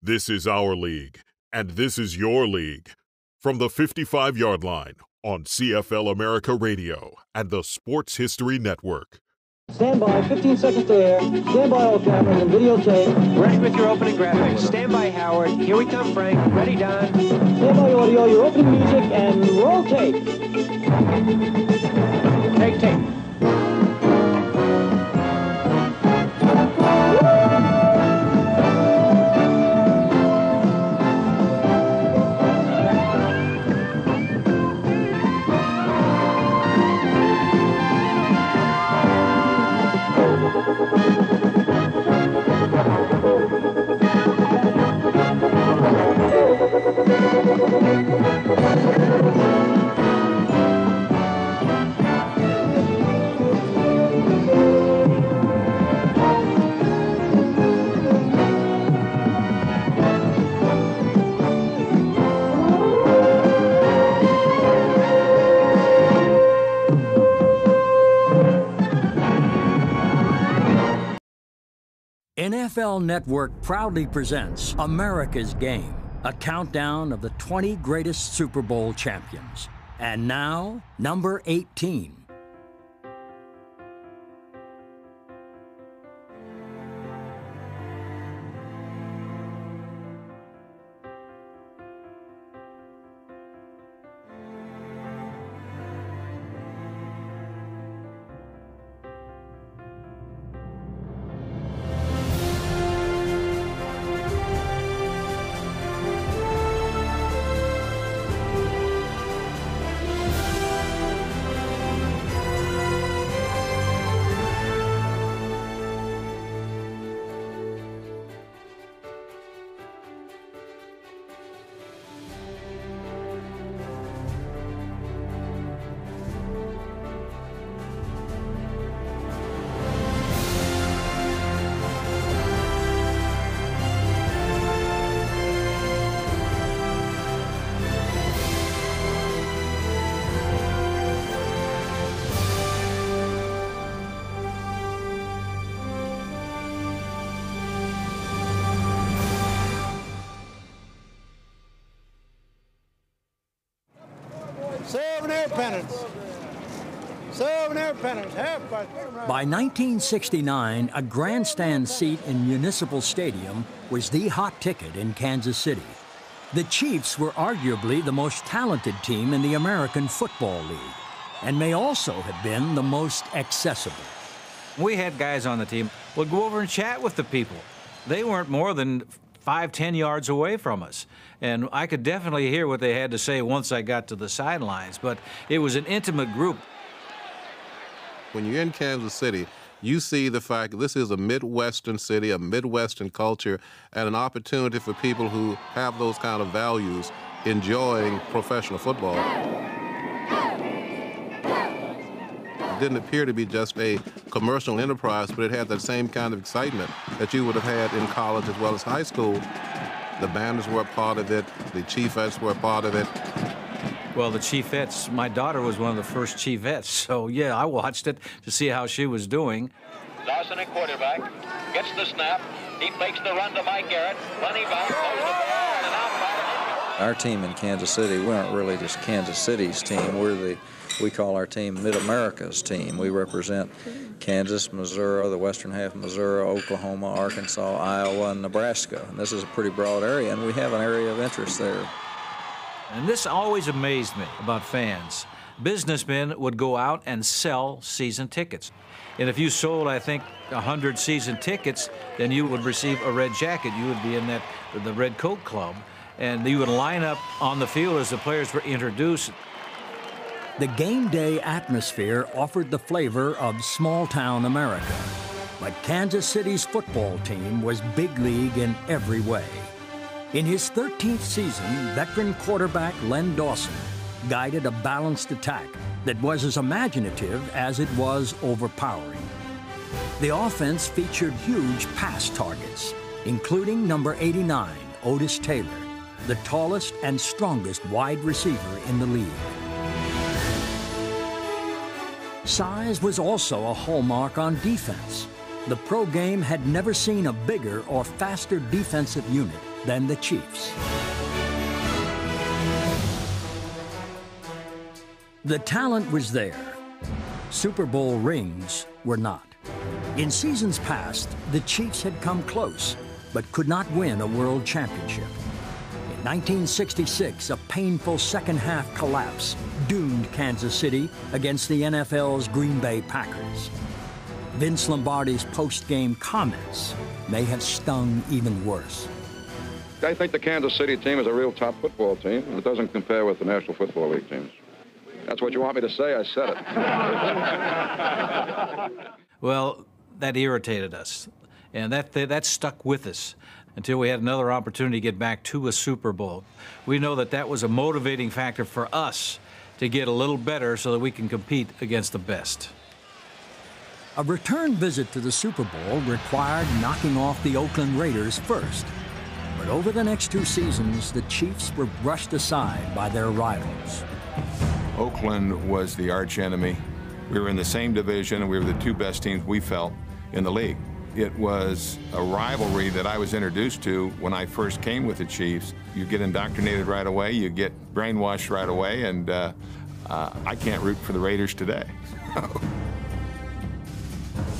This is our league, and this is your league. From the 55-yard line on CFL America Radio and the Sports History Network. Stand by, 15 seconds to air. Stand by all cameras and videotape. Ready with your opening graphics. Stand by, Howard. Here we come, Frank. Ready, Don. Stand by audio, your opening music, and roll tape. Take tape. NFL Network proudly presents America's Game, a countdown of the 20 greatest Super Bowl champions. And now, number 18. By 1969, a grandstand seat in Municipal Stadium was the hot ticket in Kansas City. The Chiefs were arguably the most talented team in the American Football League, and may also have been the most accessible. We had guys on the team who would go over and chat with the people. They weren't more than 5-10 yards away from us. And I could definitely hear what they had to say once I got to the sidelines, but it was an intimate group. When you're in Kansas City, you see the fact that this is a Midwestern city, a Midwestern culture, and an opportunity for people who have those kind of values enjoying professional football. It didn't appear to be just a commercial enterprise, but it had that same kind of excitement that you would have had in college as well as high school. The Banders were a part of it. The Chiefettes were a part of it. Well, the Chiefettes, my daughter was one of the first Chiefettes, so yeah, I watched it to see how she was doing. Dawson at quarterback, gets the snap, he fakes the run to Mike Garrett, running back, throws the ball, and out. Our team in Kansas City, we aren't really just Kansas City's team, we call our team Mid-America's team. We represent Kansas, Missouri, the western half of Missouri, Oklahoma, Arkansas, Iowa, and Nebraska. And this is a pretty broad area, and we have an area of interest there. And this always amazed me about fans. Businessmen would go out and sell season tickets. And if you sold, I think, 100 season tickets, then you would receive a red jacket. You would be in the Red Coat Club. And you would line up on the field as the players were introduced. The game day atmosphere offered the flavor of small-town America. But Kansas City's football team was big league in every way. In his 13th season, veteran quarterback Len Dawson guided a balanced attack that was as imaginative as it was overpowering. The offense featured huge pass targets, including number 89, Otis Taylor, the tallest and strongest wide receiver in the league. Size was also a hallmark on defense. The pro game had never seen a bigger or faster defensive unit than the Chiefs. The talent was there. Super Bowl rings were not. In seasons past, the Chiefs had come close, but could not win a world championship. In 1966, a painful second-half collapse doomed Kansas City against the NFL's Green Bay Packers. Vince Lombardi's post-game comments may have stung even worse. I think the Kansas City team is a real top football team, and it doesn't compare with the National Football League teams. That's what you want me to say, I said it. Well, that irritated us, and that stuck with us until we had another opportunity to get back to a Super Bowl. We know that was a motivating factor for us to get a little better so that we can compete against the best. A return visit to the Super Bowl required knocking off the Oakland Raiders first. But over the next 2 seasons, the Chiefs were brushed aside by their rivals. Oakland was the arch enemy. We were in the same division, and we were the 2 best teams we felt in the league. It was a rivalry that I was introduced to when I first came with the Chiefs. You get indoctrinated right away, you get brainwashed right away, and I can't root for the Raiders today.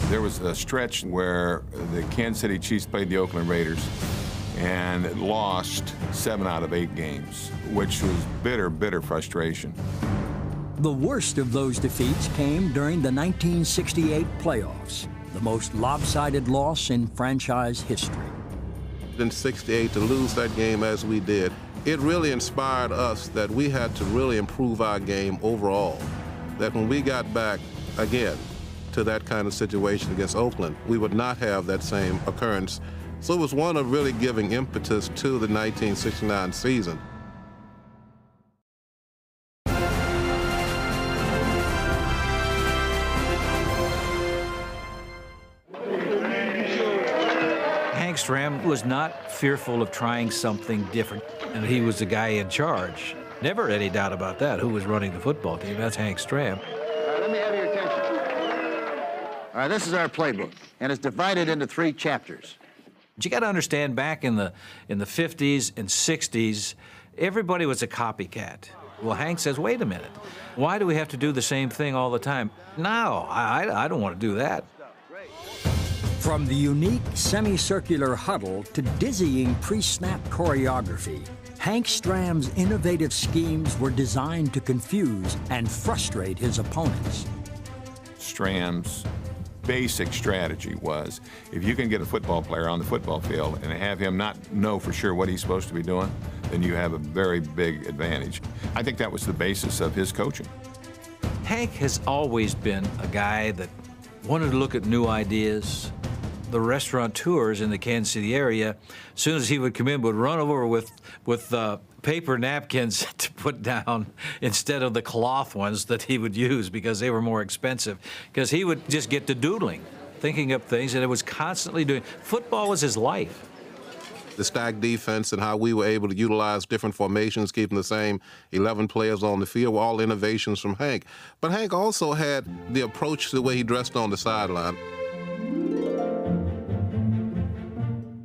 There was a stretch where the Kansas City Chiefs played the Oakland Raiders and lost 7 out of 8 games, which was bitter, bitter frustration. The worst of those defeats came during the 1968 playoffs, the most lopsided loss in franchise history. In '68, to lose that game as we did, it really inspired us that we had to really improve our game overall. That when we got back again to that kind of situation against Oakland, we would not have that same occurrence. So it was one of really giving impetus to the 1969 season. Hank Stram was not fearful of trying something different, and he was the guy in charge. Never any doubt about that. Who was running the football team? That's Hank Stram. All right, let me have your attention. All right, this is our playbook, and it's divided into 3 chapters. But you got to understand, back in the 50s and 60s, everybody was a copycat. Well, Hank says, wait a minute, why do we have to do the same thing all the time? No, I don't want to do that. From the unique semicircular huddle to dizzying pre-snap choreography, Hank Stram's innovative schemes were designed to confuse and frustrate his opponents. Stram's basic strategy was, if you can get a football player on the football field and have him not know for sure what he's supposed to be doing, then you have a very big advantage. I think that was the basis of his coaching. Hank has always been a guy that wanted to look at new ideas. The restaurateurs in the Kansas City area, as soon as he would come in, would run over with paper napkins to put down instead of the cloth ones that he would use because they were more expensive. Because he would just get to doodling, thinking up things, and it was constantly doing. Football was his life. The stack defense and how we were able to utilize different formations, keeping the same 11 players on the field, were all innovations from Hank. But Hank also had the approach to the way he dressed on the sideline.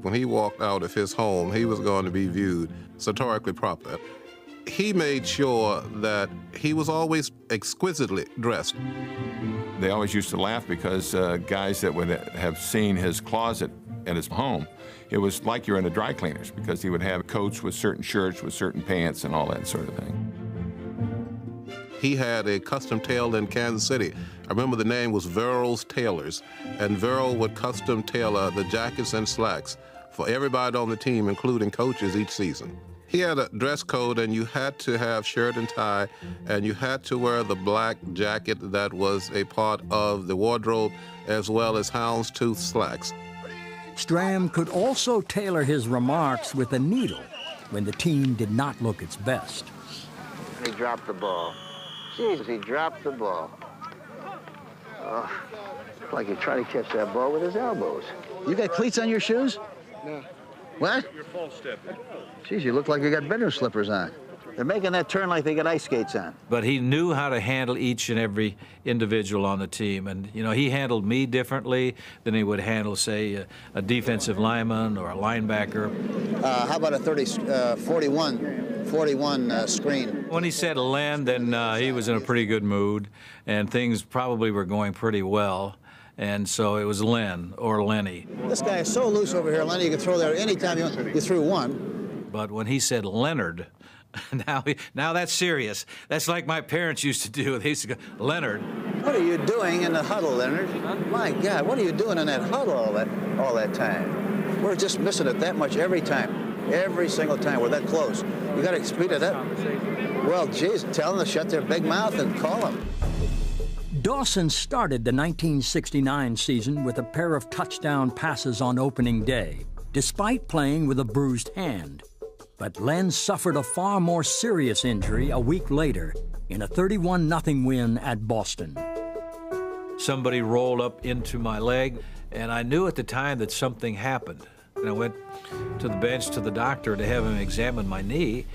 When he walked out of his home, he was going to be viewed satirically proper. He made sure that he was always exquisitely dressed. They always used to laugh because guys that would have seen his closet at his home, it was like you're in a dry cleaner's, because he would have coats with certain shirts, with certain pants, and all that sort of thing. He had a custom tailor in Kansas City. I remember the name was Verrill's Tailors, and Verrill would custom tailor the jackets and slacks for everybody on the team, including coaches, each season. He had a dress code, and you had to have shirt and tie, and you had to wear the black jacket that was a part of the wardrobe, as well as houndstooth slacks. Stram could also tailor his remarks with a needle when the team did not look its best. He dropped the ball. Jesus, he dropped the ball. Oh, like he tried to catch that ball with his elbows. You got cleats on your shoes? No. What? You're false stepping. Geez, you look like you got bender slippers on. They're making that turn like they got ice skates on. But he knew how to handle each and every individual on the team. And, you know, he handled me differently than he would handle, say, a defensive lineman or a linebacker. How about a 41 screen? When he said Len, then he was in a pretty good mood, and things probably were going pretty well. And so it was Len or Lenny. This guy is so loose over here, Lenny, you can throw there anytime you want. You threw one. But when he said Leonard, now that's serious. That's like my parents used to do. They used to go, Leonard. What are you doing in the huddle, Leonard? My God, what are you doing in that huddle all that time? We're just missing it that much every time. Every single time. We're that close. You got to speed it up. Well, geez, tell them to shut their big mouth and call them. Dawson started the 1969 season with a pair of touchdown passes on opening day, despite playing with a bruised hand. But Len suffered a far more serious injury a week later in a 31-0 win at Boston. Somebody rolled up into my leg, and I knew at the time that something happened. And I went to the bench to the doctor to have him examine my knee.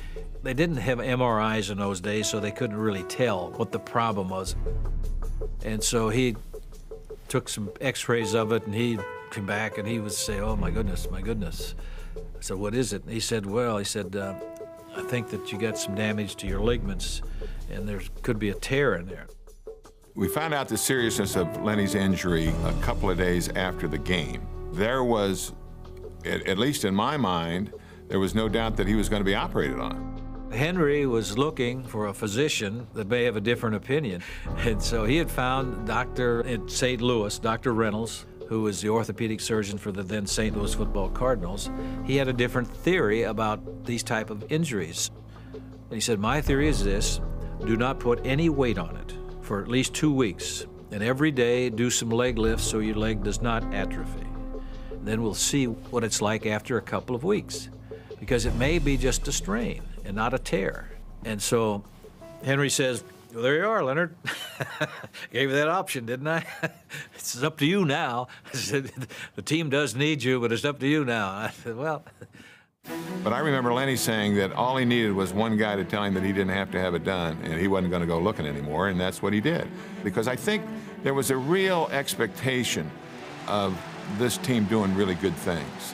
They didn't have MRIs in those days, so they couldn't really tell what the problem was. And so he took some x-rays of it, and he came back, and he would say, oh, my goodness, my goodness. I said, what is it? And he said, well, I think that you got some damage to your ligaments, and there could be a tear in there. We found out the seriousness of Lenny's injury a couple of days after the game. There was, at least in my mind, there was no doubt that he was going to be operated on. Henry was looking for a physician that may have a different opinion. And so he had found doctor in St. Louis, Dr. Reynolds, who was the orthopedic surgeon for the then St. Louis football Cardinals. He had a different theory about these type of injuries. And he said, my theory is this: do not put any weight on it for at least 2 weeks. And every day do some leg lifts so your leg does not atrophy. Then we'll see what it's like after a couple of weeks, because it may be just a strain and not a tear. And so Henry says, well, there you are, Leonard. Gave you that option, didn't I? It's up to you now. I said, the team does need you, but it's up to you now. I said, well. But I remember Lenny saying that all he needed was one guy to tell him that he didn't have to have it done, and he wasn't going to go looking anymore, and that's what he did. Because I think there was a real expectation of this team doing really good things.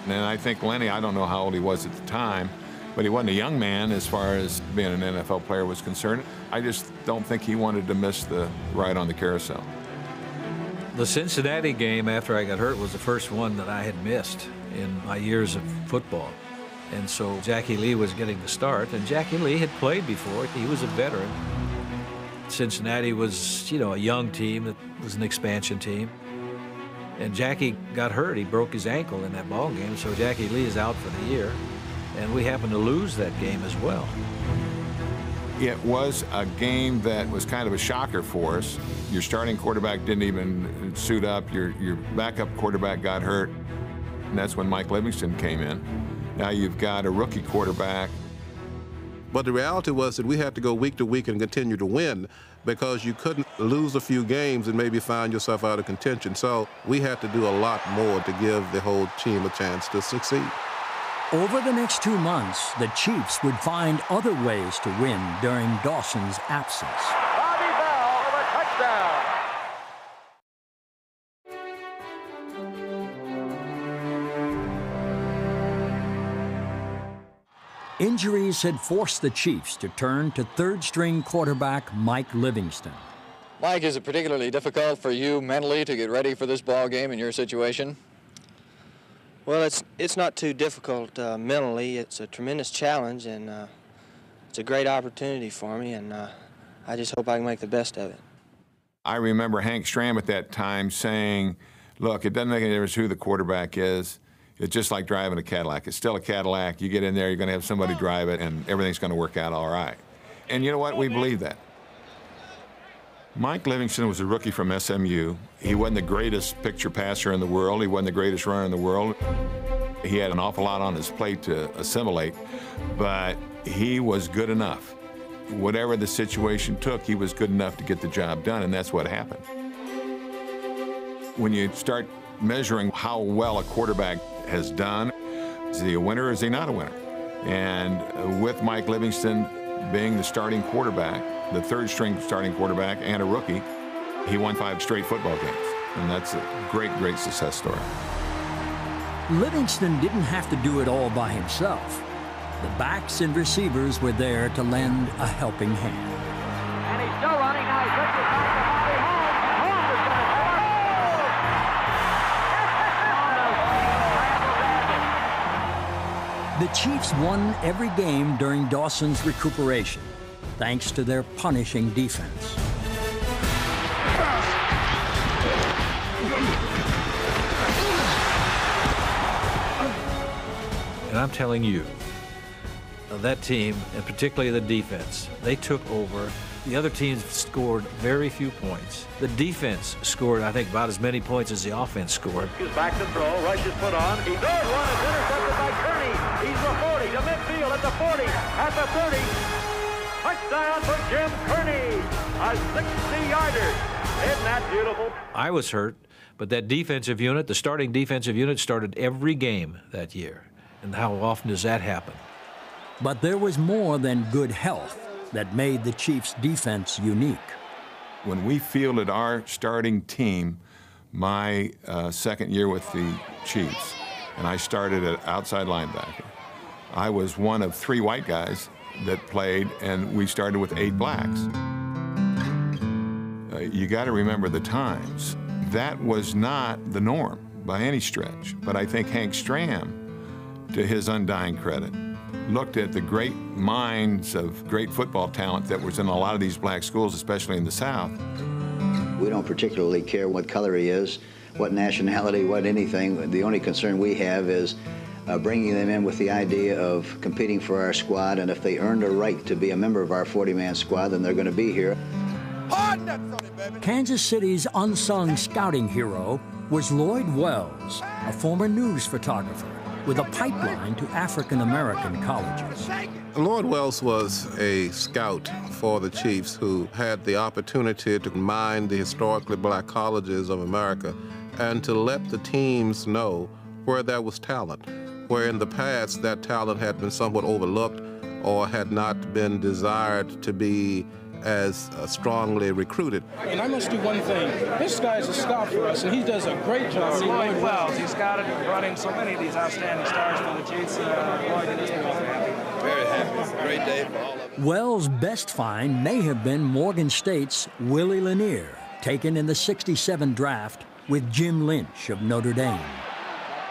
And I think Lenny, I don't know how old he was at the time, but he wasn't a young man as far as being an NFL player was concerned. I just don't think he wanted to miss the ride on the carousel. The Cincinnati game after I got hurt was the first one that I had missed in my years of football. And so Jackie Lee was getting the start, and Jackie Lee had played before. He was a veteran. Cincinnati was, you know, a young team that was an expansion team. And Jackie got hurt. He broke his ankle in that ball game, so Jackie Lee is out for the year. And we happened to lose that game as well. It was a game that was kind of a shocker for us. Your starting quarterback didn't even suit up. Your backup quarterback got hurt, and that's when Mike Livingston came in. Now you've got a rookie quarterback. But the reality was that we had to go week to week and continue to win, because you couldn't lose a few games and maybe find yourself out of contention. So we had to do a lot more to give the whole team a chance to succeed. Over the next 2 months, the Chiefs would find other ways to win during Dawson's absence. Bobby Bell for the touchdown. Injuries had forced the Chiefs to turn to third-string quarterback Mike Livingston. Mike, is it particularly difficult for you mentally to get ready for this ball game in your situation? Well, it's not too difficult mentally. It's a tremendous challenge, and it's a great opportunity for me, and I just hope I can make the best of it. I remember Hank Stram at that time saying, look, it doesn't make any difference who the quarterback is. It's just like driving a Cadillac. It's still a Cadillac. You get in there, you're going to have somebody drive it, and everything's going to work out all right. And you know what? We believe that. Mike Livingston was a rookie from SMU. He wasn't the greatest picture passer in the world. He wasn't the greatest runner in the world. He had an awful lot on his plate to assimilate, but he was good enough. Whatever the situation took, he was good enough to get the job done, and that's what happened. When you start measuring how well a quarterback has done, is he a winner or is he not a winner? And with Mike Livingston being the starting quarterback, the third-string starting quarterback and a rookie, he won 5 straight football games. And that's a great, great success story. Livingston didn't have to do it all by himself. The backs and receivers were there to lend a helping hand. And he's still running now. He puts it back to Bobby Holmes. Holmes is going to The Chiefs won every game during Dawson's recuperation, thanks to their punishing defense. And I'm telling you, that team, and particularly the defense, they took over. The other teams scored very few points. The defense scored, I think, about as many points as the offense scored. He's back to throw. Rush is put on. He goes one. It's intercepted by Kearney. He's the 40 to midfield at the 40, at the 30. Touchdown for Jim Kearney. A 60-yarder. Isn't that beautiful? I was hurt, but that defensive unit, the starting defensive unit, started every game that year. And how often does that happen? But there was more than good health that made the Chiefs' defense unique. When we fielded our starting team my second year with the Chiefs, and I started at outside linebacker, I was one of 3 white guys that played, and we started with 8 blacks. You got to remember the times. That was not the norm by any stretch, but I think Hank Stram, to his undying credit, looked at the great minds of great football talent that was in a lot of these black schools, especially in the South. We don't particularly care what color he is, what nationality, what anything. The only concern we have is bringing them in with the idea of competing for our squad, and if they earned a right to be a member of our 40-man squad, then they're going to be here. Kansas City's unsung scouting hero was Lloyd Wells, a former news photographer with a pipeline to African-American colleges. Lloyd Wells was a scout for the Chiefs who had the opportunity to mine the historically black colleges of America and to let the teams know where there was talent, where in the past that talent had been somewhat overlooked or had not been desired to be as strongly recruited. And I must do one thing. This guy's a scout for us, and he does a great job. Lloyd Wells, he's scouted and brought in so many of these outstanding stars for the Chiefs. Lloyd, it is very happy. It's a great day for all of us. Wells' best find may have been Morgan State's Willie Lanier, taken in the '67 draft with Jim Lynch of Notre Dame.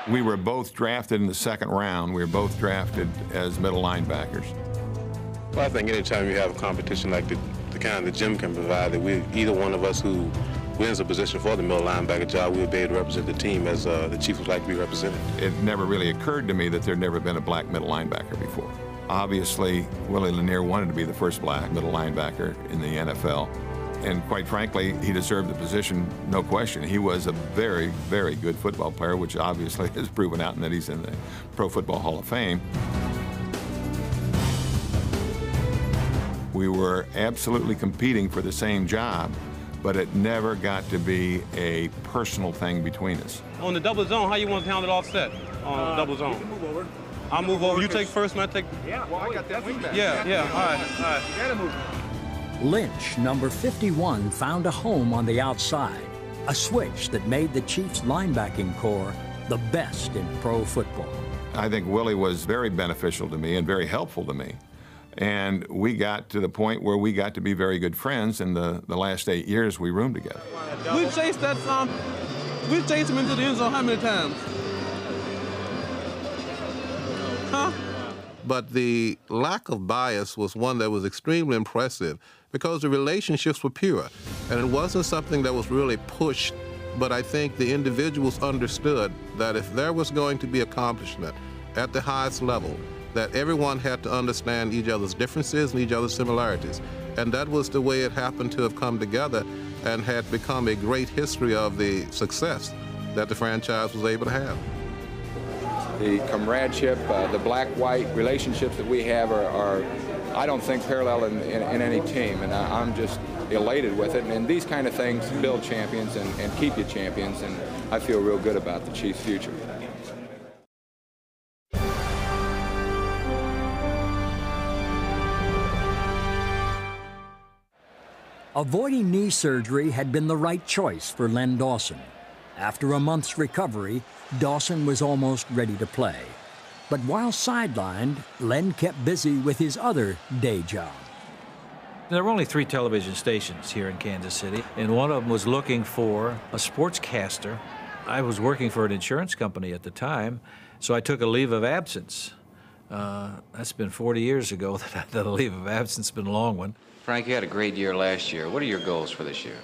We were both drafted in the second round. We were both drafted as middle linebackers. Well, I think anytime you have a competition like the kind that Jim can provide, that either one of us who wins a position for the middle linebacker job, we'll be able to represent the team as the Chiefs would like to be represented. It never really occurred to me that there'd never been a black middle linebacker before. Obviously, Willie Lanier wanted to be the first black middle linebacker in the NFL. And quite frankly, he deserved the position, no question. He was a very, very good football player, which obviously has proven out in that he's in the Pro Football Hall of Fame. We were absolutely competing for the same job, but it never got to be a personal thing between us. On the double zone, how you want to handle it offset on the double zone? You can move over. I'll move over. You take first, man. I take. Yeah, well, I got that wing back. Yeah. All right. You gotta move. Lynch, number 51, found a home on the outside, a switch that made the Chiefs' linebacking core the best in pro football. I think Willie was very beneficial to me and very helpful to me. And we got to the point where we got to be very good friends. In the last 8 years, we roomed together. We chased that we chased him into the end zone how many times? Huh? But the lack of bias was one that was extremely impressive because the relationships were pure. And it wasn't something that was really pushed, but I think the individuals understood that if there was going to be accomplishment at the highest level, that everyone had to understand each other's differences and each other's similarities. And that was the way it happened to have come together and had become a great history of the success that the franchise was able to have. The comradeship, the black-white relationships that we have are I don't think, parallel in any team, and I'm just elated with it. And these kind of things build champions and keep you champions, and I feel real good about the Chiefs' future. Avoiding knee surgery had been the right choice for Len Dawson. After a month's recovery, Dawson was almost ready to play. But while sidelined, Len kept busy with his other day job. There were only 3 television stations here in Kansas City, and one of them was looking for a sportscaster. I was working for an insurance company at the time, so I took a leave of absence. That's been 40 years ago that a leave of absence. Been a long one. Frank, you had a great year last year. What are your goals for this year?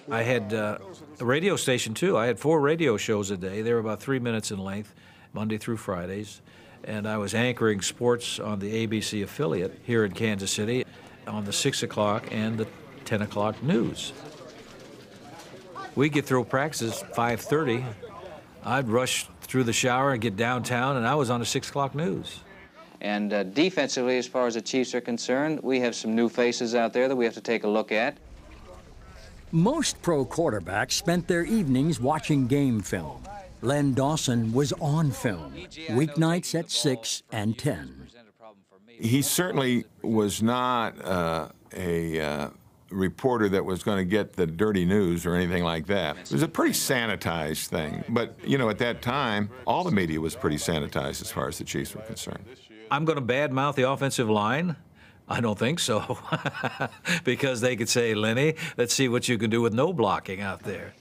I had a radio station, too. I had 4 radio shows a day. They were about 3 minutes in length, Monday through Fridays. And I was anchoring sports on the ABC affiliate here in Kansas City on the 6 o'clock and the 10 o'clock news. We'd get through practices 5:30. I'd rush through the shower and get downtown, and I was on the 6 o'clock news. And defensively, as far as the Chiefs are concerned, we have some new faces out there that we have to take a look at. Most pro quarterbacks spent their evenings watching game film. Len Dawson was on film, weeknights at 6 and 10. He certainly was not a reporter that was going to get the dirty news or anything like that. It was a pretty sanitized thing. But, you know, at that time, all the media was pretty sanitized as far as the Chiefs were concerned. I'm going to badmouth the offensive line? I don't think so. Because they could say, Lenny, let's see what you can do with no blocking out there.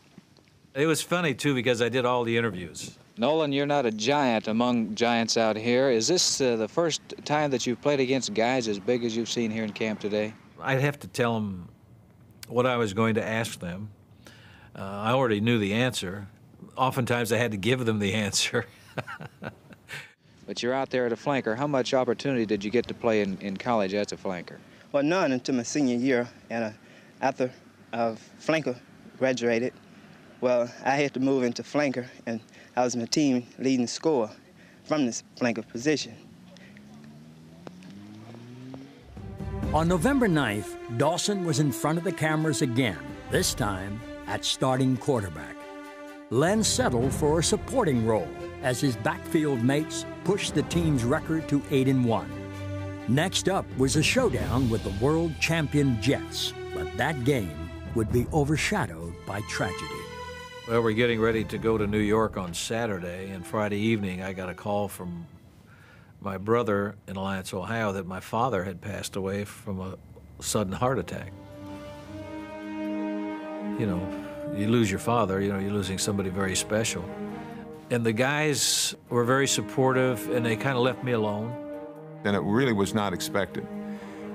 It was funny, too, because I did all the interviews. Nolan, you're not a giant among giants out here. Is this the first time that you've played against guys as big as you've seen here in camp today? I'd have to tell them what I was going to ask them. I already knew the answer. Oftentimes, I had to give them the answer. But you're out there at a flanker. How much opportunity did you get to play in college as a flanker? Well, none until my senior year. And after flanker graduated, well, I had to move into flanker, and I was my team leading scorer from this flanker position. On November 9th, Dawson was in front of the cameras again, this time at starting quarterback. Len settled for a supporting role as his backfield mates pushed the team's record to 8-1. Next up was a showdown with the world champion Jets, but that game would be overshadowed by tragedy. Well, we're getting ready to go to New York on Saturday, and Friday evening I got a call from my brother in Alliance, Ohio, that my father had passed away from a sudden heart attack. You know, you lose your father, you know, you're losing somebody very special. And the guys were very supportive, and they kind of left me alone. And it really was not expected.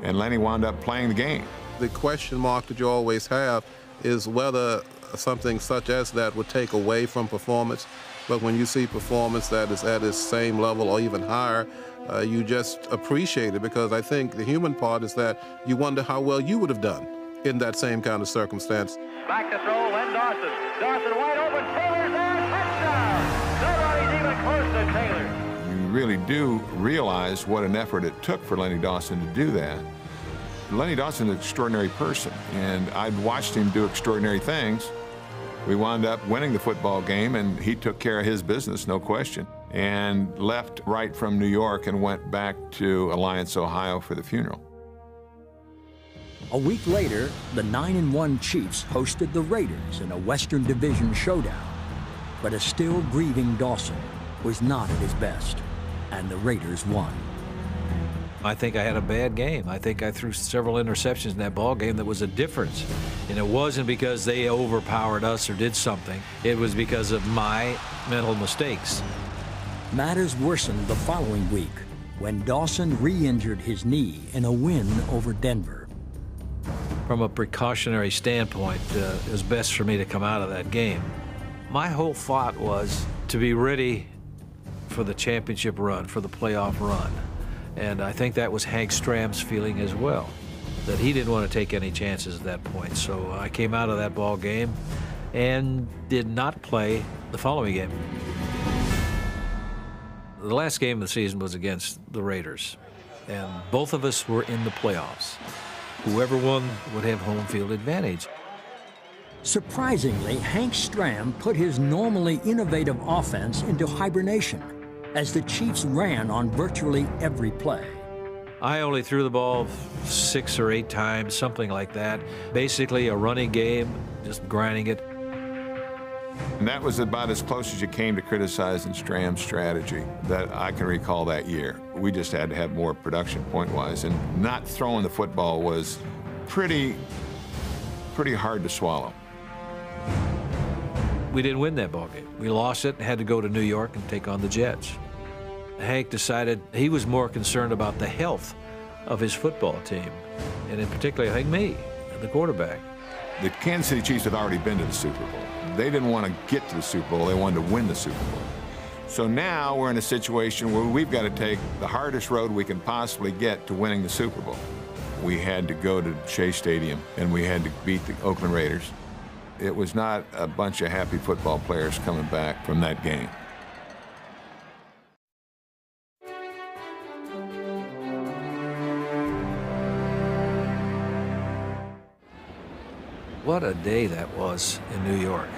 And Lenny wound up playing the game. The question mark that you always have is whether something such as that would take away from performance. But when you see performance that is at its same level or even higher, you just appreciate it, because I think the human part is that you wonder how well you would have done in that same kind of circumstance. Back to throw, Len Dawson. Dawson wide open, Taylor's there, touchdown! Nobody's even close to Taylor. You really do realize what an effort it took for Lenny Dawson to do that. Lenny Dawson's an extraordinary person, and I'd watched him do extraordinary things. We wound up winning the football game, and he took care of his business, no question, and left right from New York and went back to Alliance, Ohio for the funeral. A week later, the 9-1 Chiefs hosted the Raiders in a Western Division showdown. But a still grieving Dawson was not at his best, and the Raiders won. I think I had a bad game. I think I threw several interceptions in that ball game that was a difference. And it wasn't because they overpowered us or did something. It was because of my mental mistakes. Matters worsened the following week when Dawson re-injured his knee in a win over Denver. From a precautionary standpoint, it was best for me to come out of that game. My whole thought was to be ready for the championship run, for the playoff run. And I think that was Hank Stram's feeling as well, that he didn't want to take any chances at that point. So I came out of that ball game and did not play the following game. The last game of the season was against the Raiders, and both of us were in the playoffs. Whoever won would have home field advantage. Surprisingly, Hank Stram put his normally innovative offense into hibernation as the Chiefs ran on virtually every play. I only threw the ball 6 or 8 times, something like that. Basically a running game, just grinding it. And that was about as close as you came to criticizing Stram's strategy that I can recall that year. We just had to have more production point-wise, and not throwing the football was pretty hard to swallow. We didn't win that ball game. We lost it and had to go to New York and take on the Jets. Hank decided he was more concerned about the health of his football team, and in particular, I think me, the quarterback. The Kansas City Chiefs had already been to the Super Bowl. They didn't want to get to the Super Bowl, they wanted to win the Super Bowl. So now we're in a situation where we've got to take the hardest road we can possibly get to winning the Super Bowl. We had to go to Shea Stadium, and we had to beat the Oakland Raiders. It was not a bunch of happy football players coming back from that game. What a day that was in New York.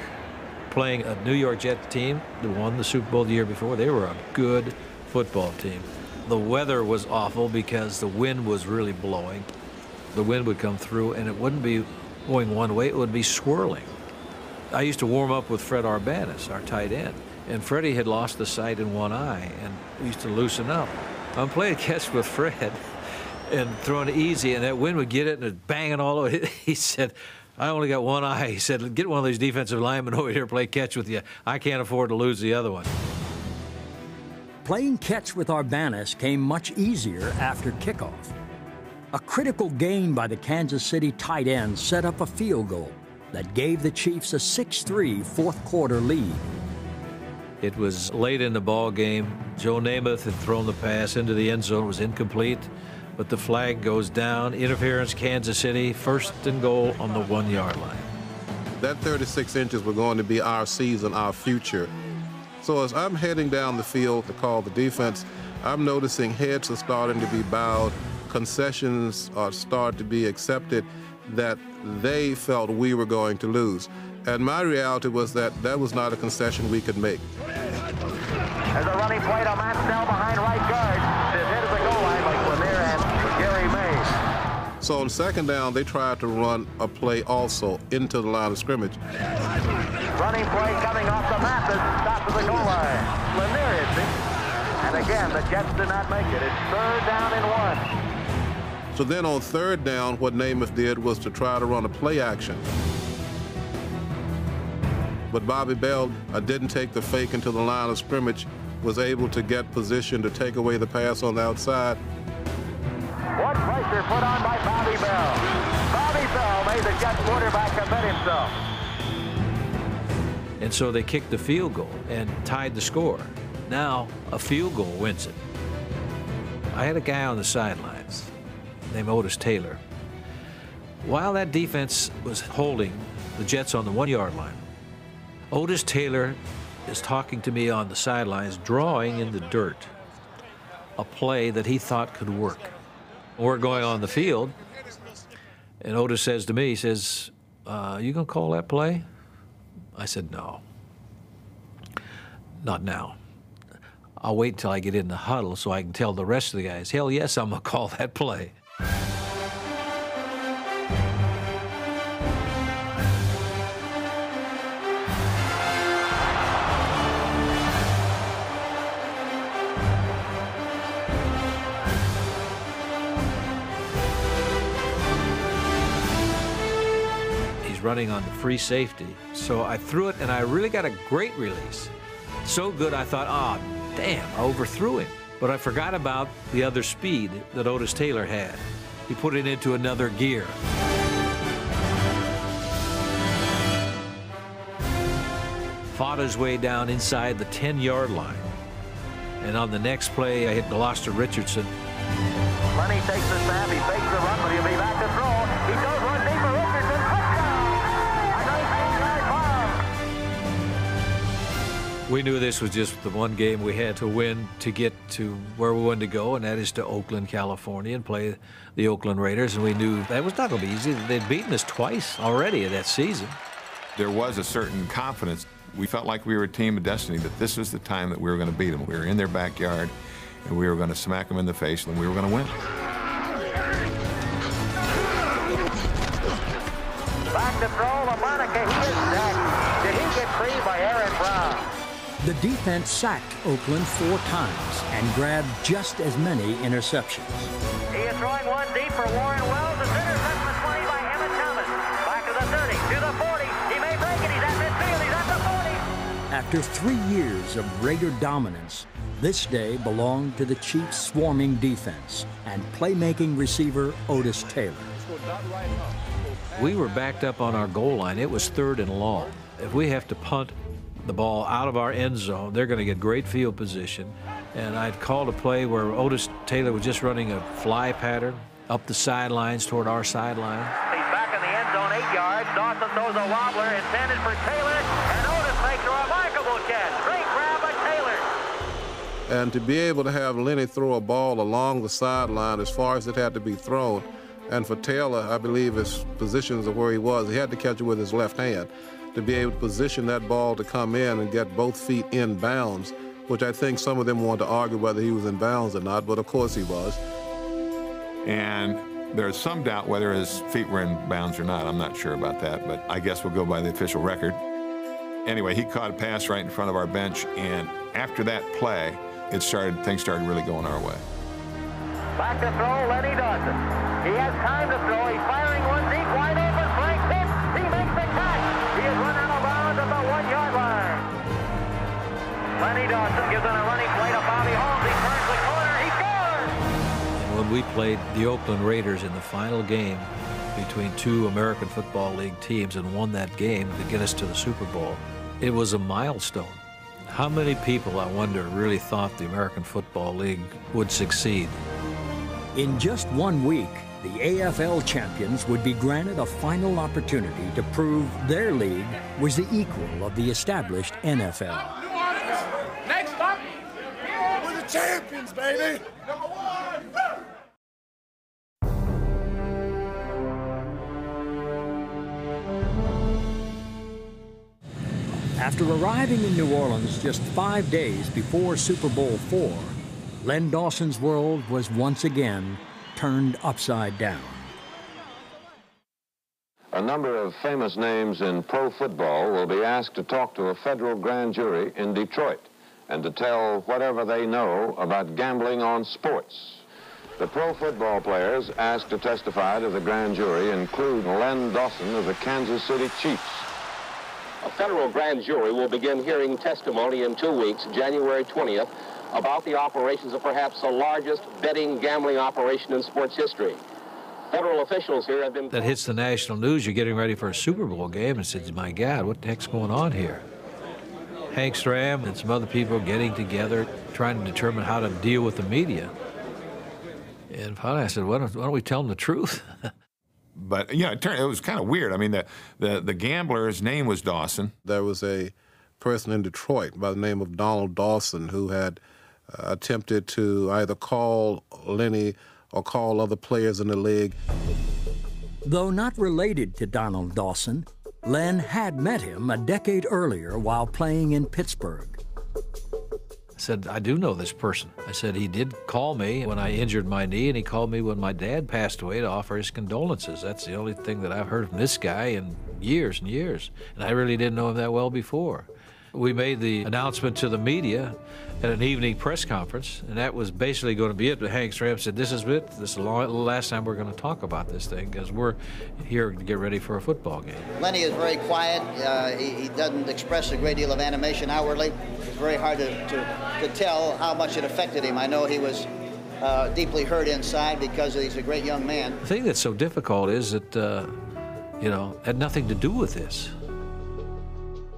Playing a New York Jets team that won the Super Bowl the year before. They were a good football team. The weather was awful because the wind was really blowing. The wind would come through and it wouldn't be going one way, it would be swirling. I used to warm up with Fred Arbanis, our tight end, and Freddie had lost the sight in one eye, and we used to loosen up. I'm playing catch with Fred and throwing it easy, and that wind would get it and it'd bang it all over. He said, I only got one eye. He said, get one of these defensive linemen over here, play catch with you. I can't afford to lose the other one. Playing catch with Arbanis came much easier after kickoff. A critical gain by the Kansas City tight end set up a field goal that gave the Chiefs a 6-3 fourth-quarter lead. It was late in the ball game. Joe Namath had thrown the pass into the end zone. It was incomplete, but the flag goes down. Interference, Kansas City, 1st and goal on the 1-yard line. That 36 inches were going to be our season, our future. So as I'm heading down the field to call the defense, I'm noticing heads are starting to be bowed, concessions are starting to be accepted that they felt we were going to lose. And my reality was that that was not a concession we could make. There's a running play to Matt Snell behind right guard. His head is the goal line like Lanier and Gary Mays. So on 2nd down, they tried to run a play also into the line of scrimmage. Running play coming off the Mathis, stop to the goal line. Lanier hits it. And again, the Jets did not make it. It's 3rd down and 1. So then on 3rd down, what Namath did was to try to run a play action. But Bobby Bell didn't take the fake into the line of scrimmage, was able to get position to take away the pass on the outside. What pressure put on by Bobby Bell. Bobby Bell made the Jets quarterback commit himself. And so they kicked the field goal and tied the score. Now a field goal wins it. I had a guy on the sidelines named Otis Taylor. While that defense was holding the Jets on the 1-yard line, Otis Taylor is talking to me on the sidelines, drawing in the dirt a play that he thought could work. We're going on the field, and Otis says to me, he says, you gonna call that play? I said, no, not now. I'll wait until I get in the huddle so I can tell the rest of the guys, hell yes, I'm gonna call that play. Running on the free safety. So I threw it, and I really got a great release. So good, I thought, oh, damn, I overthrew him. But I forgot about the other speed that Otis Taylor had. He put it into another gear. Fought his way down inside the 10-yard line. And on the next play, I hit Gloucester Richardson. Lenny takes the snap, he fakes the run, but he'll be back to throw. He does run deep for Richardson. We knew this was just the one game we had to win to get to where we wanted to go, and that is to Oakland, California, and play the Oakland Raiders. And we knew that was not going to be easy. They'd beaten us twice already that season. There was a certain confidence. We felt like we were a team of destiny, that this was the time that we were going to beat them. We were in their backyard, and we were going to smack them in the face, and we were going to win. Back to throw, LaMonica, he is sacked. Did he get free by Aaron Brown? The defense sacked Oakland 4 times and grabbed just as many interceptions. He is throwing one deep for Warren Wells. It's intercepted the 20 by Emmett Thomas. Back to the 30, to the 40. He may break it. He's at midfield. He's at the 40. After 3 years of Raider dominance, this day belonged to the Chiefs' swarming defense and playmaking receiver Otis Taylor. We were backed up on our goal line. It was 3rd and long. If we have to punt the ball out of our end zone, they're going to get great field position. And I'd called a play where Otis Taylor was just running a fly pattern up the sidelines toward our sideline. He's back in the end zone, 8 yards. Dawson throws a wobbler intended for Taylor, and Otis makes a remarkable catch. Great grab by Taylor. And to be able to have Lenny throw a ball along the sideline as far as it had to be thrown, and for Taylor, I believe his positions of where he was, he had to catch it with his left hand. To be able to position that ball to come in and get both feet in bounds, which I think some of them wanted to argue whether he was in bounds or not, but of course he was. And there's some doubt whether his feet were in bounds or not. I'm not sure about that, but I guess we'll go by the official record. Anyway, he caught a pass right in front of our bench, and after that play, things started really going our way. Back to throw, Lenny Dawson. He has time to throw. He's firing one deep, wide open. Frank hits. He makes the catch. He has run out of bounds at the 1-yard line. Lenny Dawson gives on a running play to Bobby Holmes. He turns the corner. He scores! And when we played the Oakland Raiders in the final game between 2 American Football League teams and won that game to get us to the Super Bowl, it was a milestone. How many people, I wonder, really thought the American Football League would succeed? In just 1 week, the AFL champions would be granted a final opportunity to prove their league was the equal of the established NFL. Next up, we're the champions, baby! Number 1! After arriving in New Orleans just 5 days before Super Bowl IV, Len Dawson's world was once again turned upside down. A number of famous names in pro football will be asked to talk to a federal grand jury in Detroit and to tell whatever they know about gambling on sports. The pro football players asked to testify to the grand jury include Len Dawson of the Kansas City Chiefs. A federal grand jury will begin hearing testimony in 2 weeks, January 20th, about the operations of perhaps the largest betting gambling operation in sports history. Federal officials here have been... That hits the national news. You're getting ready for a Super Bowl game and says, my God, what the heck's going on here? Hank Stram and some other people getting together, trying to determine how to deal with the media. And finally I said, why don't we tell them the truth? But, yeah, it was kind of weird. I mean, the gambler's name was Dawson. There was a person in Detroit by the name of Donald Dawson who had attempted to either call Lenny or call other players in the league. Though not related to Donald Dawson, Len had met him a decade earlier while playing in Pittsburgh. I said, I do know this person. I said, he did call me when I injured my knee, and he called me when my dad passed away to offer his condolences. That's the only thing that I've heard from this guy in years and years, and I really didn't know him that well before. We made the announcement to the media at an evening press conference, and that was basically going to be it. But Hank Stram said, this is it. This is the last time we're going to talk about this thing, because we're here to get ready for a football game. Lenny is very quiet. He doesn't express a great deal of animation outwardly. It's very hard to tell how much it affected him. I know he was deeply hurt inside because he's a great young man. The thing that's so difficult is that, had nothing to do with this.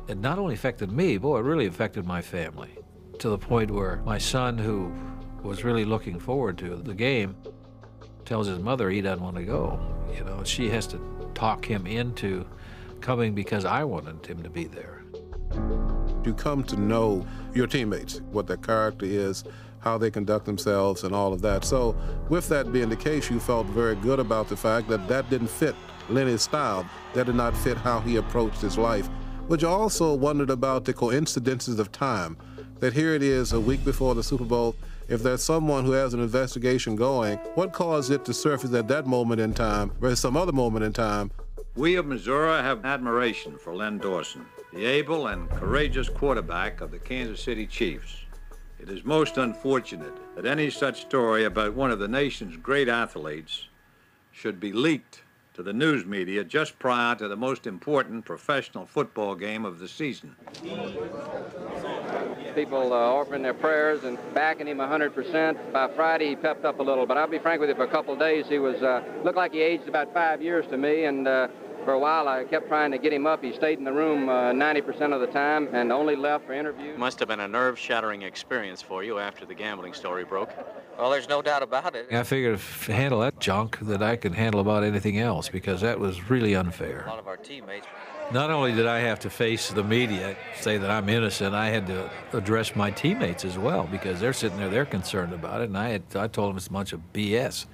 It not only affected me, boy, it really affected my family, to the point where my son, who was really looking forward to the game, tells his mother he doesn't want to go. She has to talk him into coming because I wanted him to be there. You come to know your teammates, what their character is, how they conduct themselves, and all of that. So with that being the case, you felt very good about the fact that that didn't fit Lenny's style. That did not fit how he approached his life. But you also wondered about the coincidences of time, that here it is a week before the Super Bowl, if there's someone who has an investigation going, what caused it to surface at that moment in time versus some other moment in time? We of Missouri have admiration for Len Dawson, the able and courageous quarterback of the Kansas City Chiefs. It is most unfortunate that any such story about one of the nation's great athletes should be leaked to the news media just prior to the most important professional football game of the season. People offering their prayers and backing him 100%. By Friday, he pepped up a little, but I'll be frank with you, for a couple of days, he was looked like he aged about 5 years to me, and for a while, I kept trying to get him up. He stayed in the room 90% of the time and only left for interviews. Must have been a nerve-shattering experience for you after the gambling story broke. Well, there's no doubt about it. I figured if I handle that junk that I could handle about anything else, because that was really unfair. A lot of our teammates. Not only did I have to face the media, say that I'm innocent, I had to address my teammates as well, because they're sitting there, they're concerned about it, and I told them it's a bunch of BS.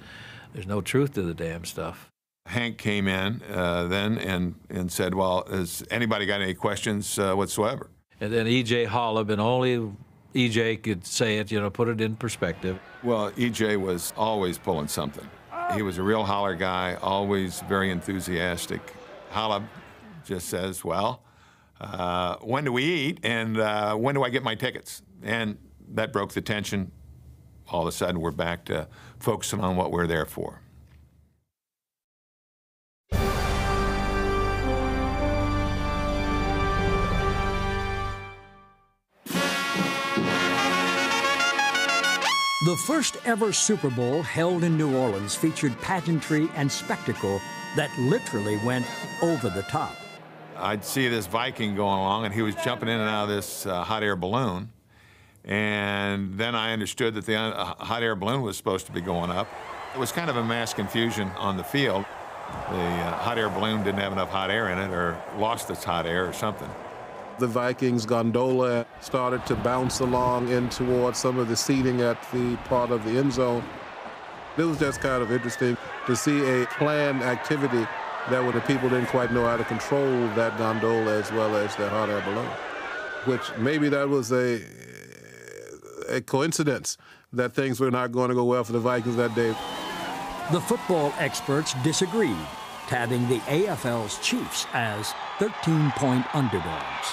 There's no truth to the damn stuff. Hank came in then and said, well, has anybody got any questions whatsoever? And then E.J. Holub, and only E.J. could say it, put it in perspective. Well, E.J. was always pulling something. He was a real holler guy, always very enthusiastic. Holub just says, well, when do we eat, and when do I get my tickets? And that broke the tension. All of a sudden, we're back to focusing on what we're there for. The first ever Super Bowl held in New Orleans featured pageantry and spectacle that literally went over the top. I'd see this Viking going along, and he was jumping in and out of this hot air balloon. And then I understood that the hot air balloon was supposed to be going up. It was kind of a mass confusion on the field. The hot air balloon didn't have enough hot air in it, or lost its hot air or something. The Vikings gondola started to bounce along in towards some of the seating at the part of the end zone. It was just kind of interesting to see a planned activity that when the people didn't quite know how to control that gondola as well as the hot air balloon, which maybe that was a coincidence that things were not going to go well for the Vikings that day. The football experts disagreed, tabbing the AFL's Chiefs as 13-point underdogs.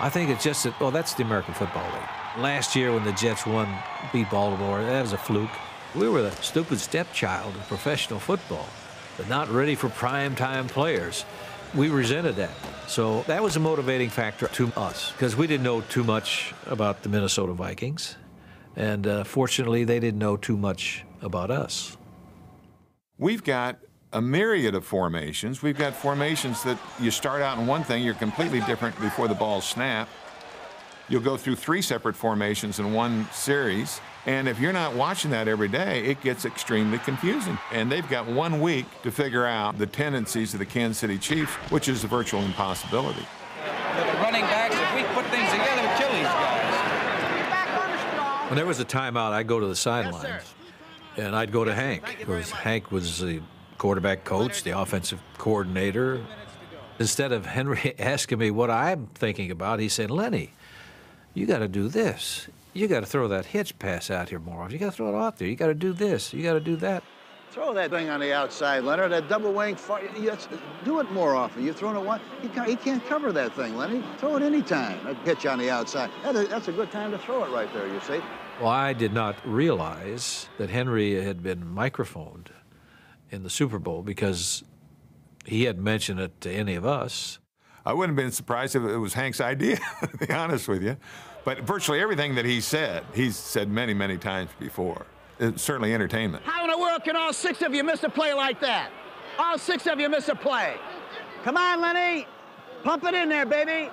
I think it's just that, well, that's the American Football League. Last year when the Jets beat Baltimore, that was a fluke. We were the stupid stepchild of professional football, but not ready for prime-time players. We resented that. So that was a motivating factor to us, because we didn't know too much about the Minnesota Vikings, and fortunately, they didn't know too much about us. We've got a myriad of formations. We've got formations that you start out in one thing, you're completely different before the ball's snapped. You'll go through 3 separate formations in one series, and if you're not watching that every day, it gets extremely confusing. And they've got 1 week to figure out the tendencies of the Kansas City Chiefs, which is a virtual impossibility. The running backs, if we put things together, we kill these guys. When there was a timeout, I'd go to the sidelines, and I'd go to Hank, because Hank was the quarterback coach, the offensive coordinator. Instead of Henry asking me what I'm thinking about, he said, Lenny, you got to do this. You got to throw that hitch pass out here more often. You got to throw it out there. You got to do this. You got to do that. Throw that thing on the outside, Leonard. That double wing, do it more often. You're throwing it one. He can't cover that thing, Lenny. Throw it any time. That pitch on the outside. That's a good time to throw it right there, you see. Well, I did not realize that Henry had been microphoned in the Super Bowl, because he hadn't mentioned it to any of us. I wouldn't have been surprised if it was Hank's idea, to be honest with you. But virtually everything that he's said many, many times before. It's certainly entertainment. How in the world can all 6 of you miss a play like that? All 6 of you miss a play. Come on, Lenny. Pump it in there, baby.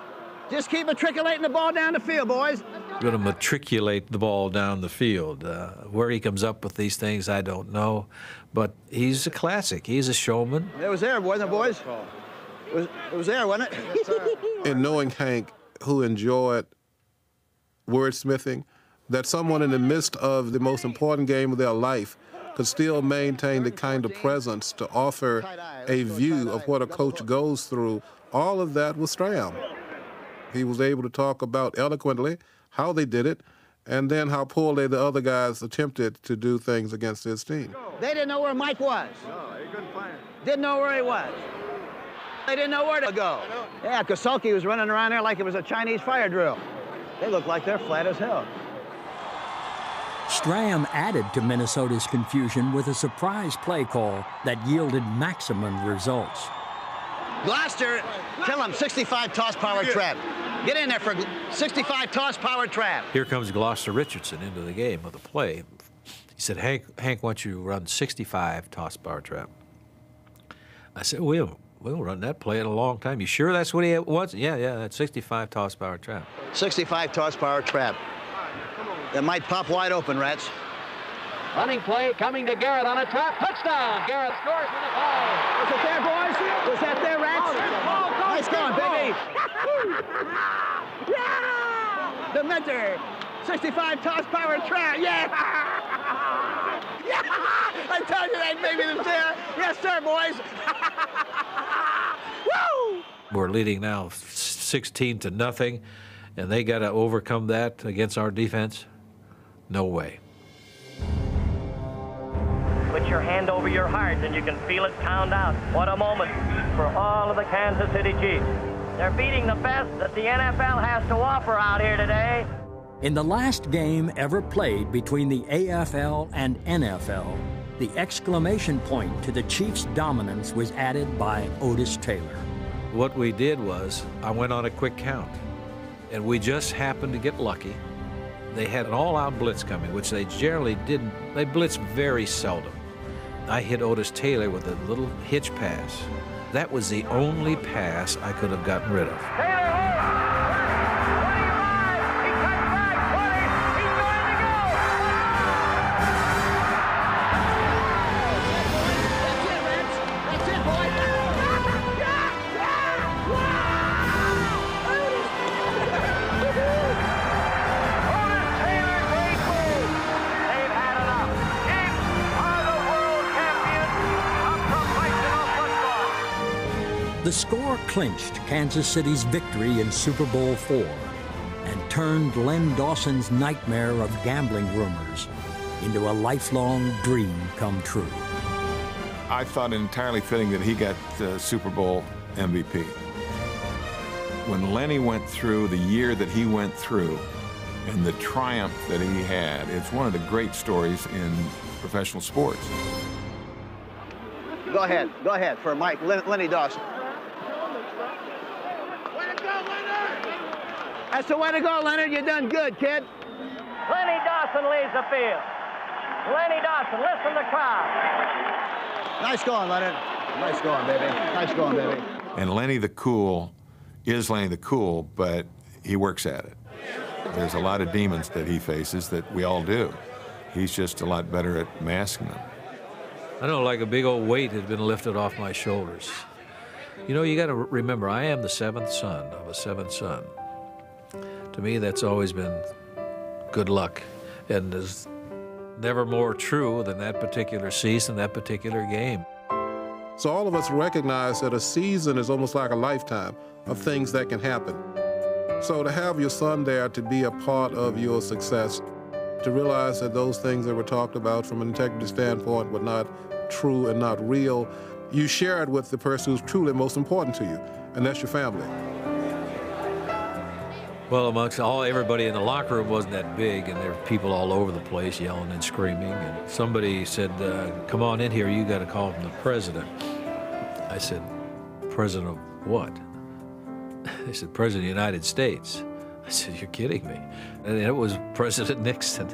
Just keep matriculating the ball down the field, boys. Going to matriculate the ball down the field. Where he comes up with these things, I don't know. But he's a classic. He's a showman. It was there, wasn't it, boys? It was there, wasn't it? And knowing Hank, who enjoyed wordsmithing, that someone in the midst of the most important game of their life could still maintain the kind of presence to offer a view of what a coach goes through, all of that was Stram. He was able to talk about eloquently how they did it, and then how poorly the other guys attempted to do things against his team. They didn't know where Mike was. No, he couldn't find him. Didn't know where he was. They didn't know where to go. Yeah, Kosulki was running around there like it was a Chinese fire drill. They look like they're flat as hell. Stram added to Minnesota's confusion with a surprise play call that yielded maximum results. Gloucester, tell him 65 toss power trap. Get in there for 65 toss power trap. Here comes Gloucester Richardson into the game with a play. He said, Hank, why don't you run 65 toss power trap? I said, we'll run that play in a long time. You sure that's what he wants? Yeah, that's 65 toss power trap. 65 toss power trap. That might pop wide open, Rats. Running play coming to Garrett on a trap. Touchdown! Garrett scores for the ball. Was it there, boys? Was that there, Rats? Nice going, baby. Yeah! The mentor. 65 toss power trap. Yeah! Yeah! I told you that baby was there. Yes, sir, boys. Woo! We're leading now 16-0, and they got to overcome that against our defense? No way. Put your hand over your heart and you can feel it pound out. What a moment for all of the Kansas City Chiefs. They're beating the best that the NFL has to offer out here today. In the last game ever played between the AFL and NFL, the exclamation point to the Chiefs' dominance was added by Otis Taylor. What we did was, I went on a quick count, and we just happened to get lucky. They had an all-out blitz coming, which they generally didn't. They blitzed very seldom. I hit Otis Taylor with a little hitch pass. That was the only pass I could have gotten rid of. The score clinched Kansas City's victory in Super Bowl IV and turned Len Dawson's nightmare of gambling rumors into a lifelong dream come true. I thought it entirely fitting that he got the Super Bowl MVP. When Lenny went through the year that he went through and the triumph that he had, it's one of the great stories in professional sports. Go ahead for Mike, Lenny Dawson. That's the way to go, Leonard. You done good, kid. Lenny Dawson leads the field. Lenny Dawson, listen to the crowd. Nice going, Leonard. Nice going, baby. Nice going, baby. And Lenny the Cool is Lenny the Cool, but he works at it. There's a lot of demons that he faces that we all do. He's just a lot better at masking them. I know, like a big old weight had been lifted off my shoulders. You know, you got to remember, I am the seventh son of a seventh son. To me, that's always been good luck, and is never more true than that particular season, that particular game. So all of us recognize that a season is almost like a lifetime of things that can happen. So to have your son there to be a part of your success, to realize that those things that were talked about from an integrity standpoint were not true and not real, you share it with the person who's truly most important to you, and that's your family. Well, amongst everybody in the locker room wasn't that big, and there were people all over the place yelling and screaming. And somebody said, come on in here, you got to call from the president. I said, president of what? They said, president of the United States. I said, you're kidding me. And it was President Nixon.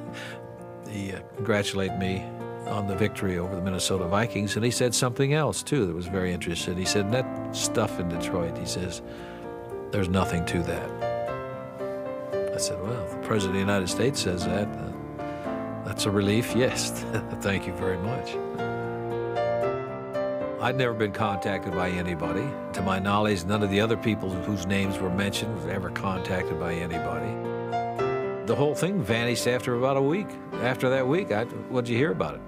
He congratulated me on the victory over the Minnesota Vikings, and he said something else, too, that was very interesting. He said, that stuff in Detroit, he says, there's nothing to that. I said, well, if the President of the United States says that, that's a relief, yes. Thank you very much. I'd never been contacted by anybody. To my knowledge, none of the other people whose names were mentioned was ever contacted by anybody. The whole thing vanished after about a week. After that week, what'd you hear about it?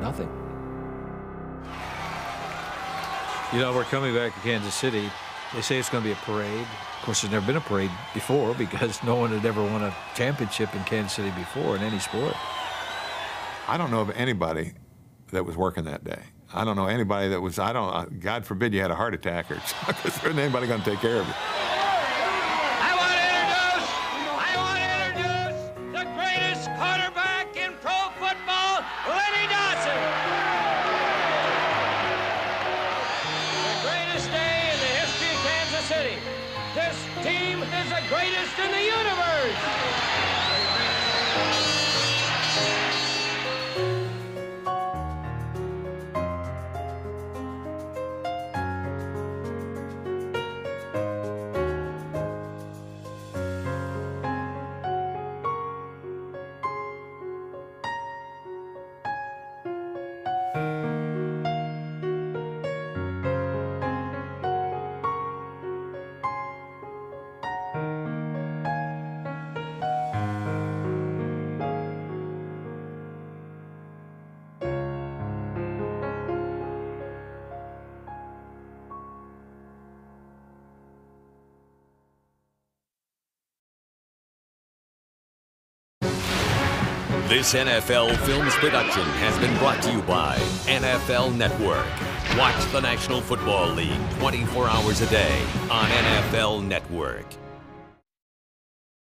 Nothing. You know, we're coming back to Kansas City, They say it's going to be a parade. Of course, there's never been a parade before because no one had ever won a championship in Kansas City before in any sport. I don't know of anybody that was working that day. I don't know anybody that was, God forbid you had a heart attack or something, because there isn't anybody going to take care of you. I want to introduce the greatest quarterback in pro football, Len Dawson. The greatest day in the history of Kansas City. This team is the greatest in the universe. This NFL Films production has been brought to you by NFL Network. Watch the National Football League 24 hours a day on NFL Network.